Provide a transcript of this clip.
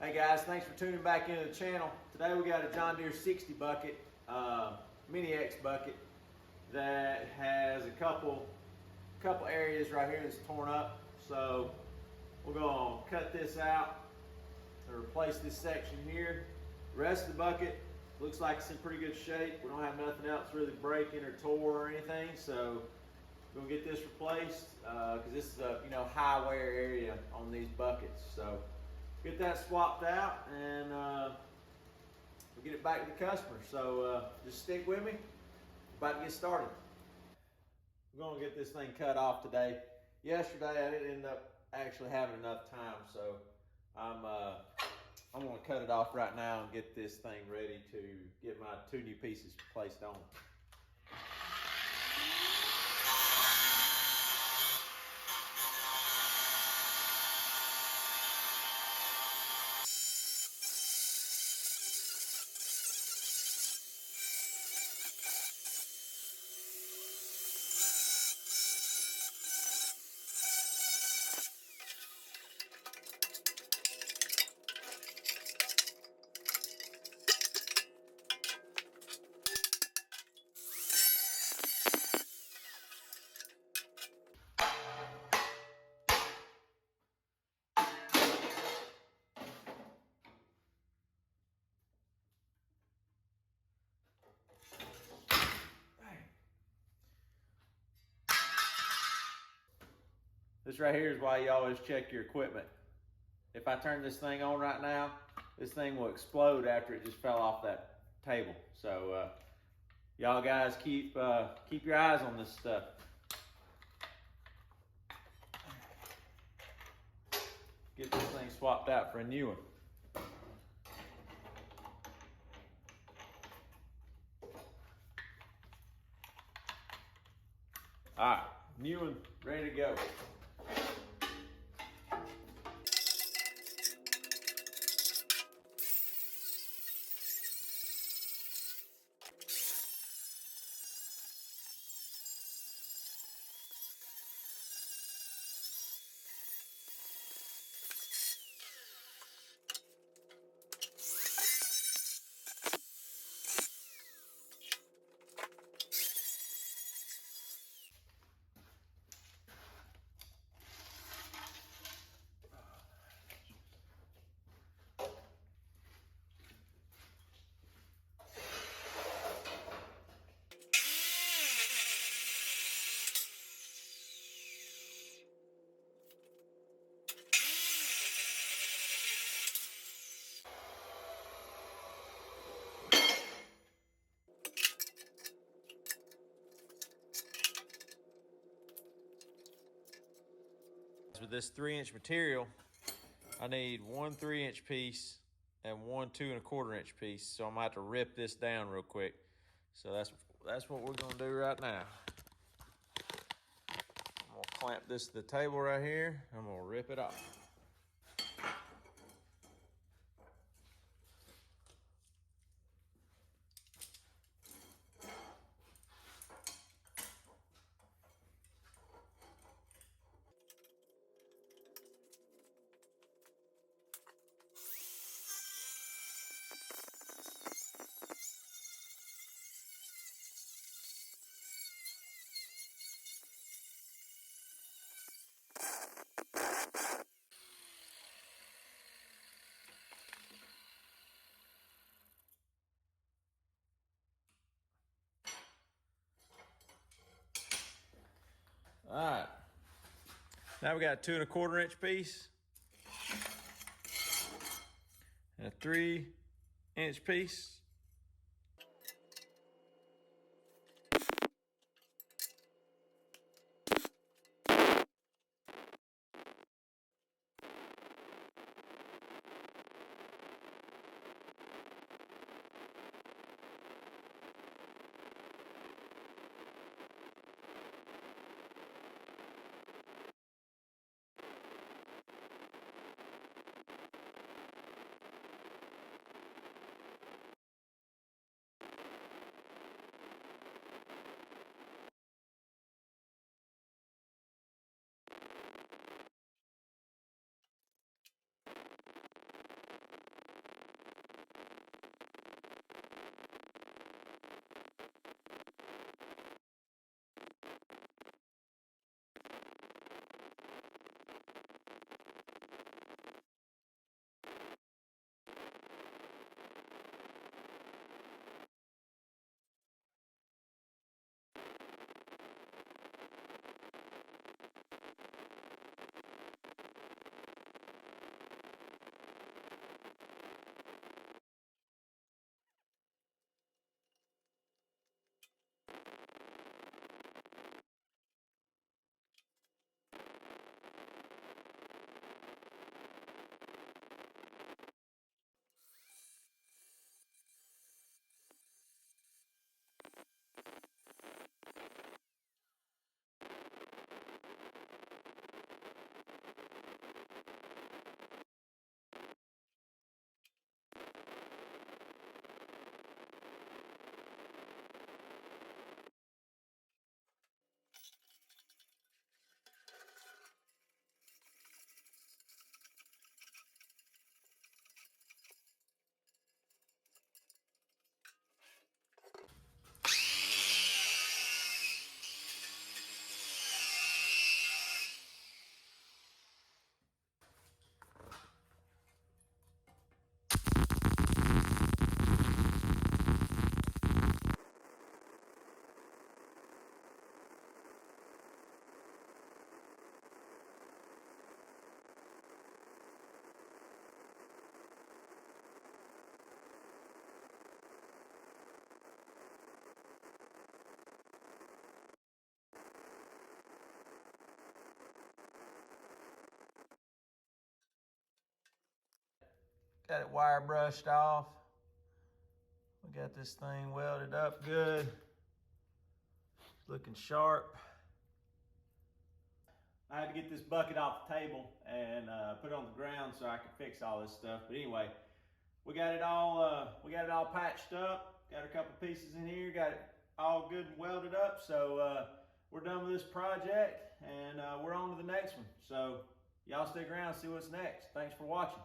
Hey guys, thanks for tuning back into the channel. Today we got a John Deere 60 bucket, Mini X bucket that has a couple areas right here that's torn up. So we're gonna cut this out and replace this section here. The rest of the bucket looks like it's in pretty good shape. We don't have nothing else really breaking or tore or anything. So we're gonna get this replaced because this is a high wear area on these buckets. So get that swapped out and we'll get it back to the customer. So just stick with me. About to get started. We're gonna get this thing cut off today. Yesterday I didn't end up actually having enough time, so I'm gonna cut it off right now and get this thing ready to get my 2 new pieces placed on. This right here is why you always check your equipment. If I turn this thing on right now, this thing will explode after it just fell off that table. So y'all guys keep your eyes on this stuff. Get this thing swapped out for a new one. All right, new one ready to go. With this 3-inch material, I need 1 3-inch piece and 1 2 1/4 inch piece. So I'm gonna have to rip this down real quick. So that's what we're gonna do right now. I'm gonna clamp this to the table right here. I'm gonna rip it off. All right. Now we got a 2 1/4 inch piece and a 3-inch piece. Got it wire brushed off. We got this thing welded up good. Looking sharp. I had to get this bucket off the table and put it on the ground so I could fix all this stuff. But anyway, we got it all patched up. Got a couple pieces in here. Got it all good and welded up. So we're done with this project, and we're on to the next one. So y'all stick around and see what's next. Thanks for watching.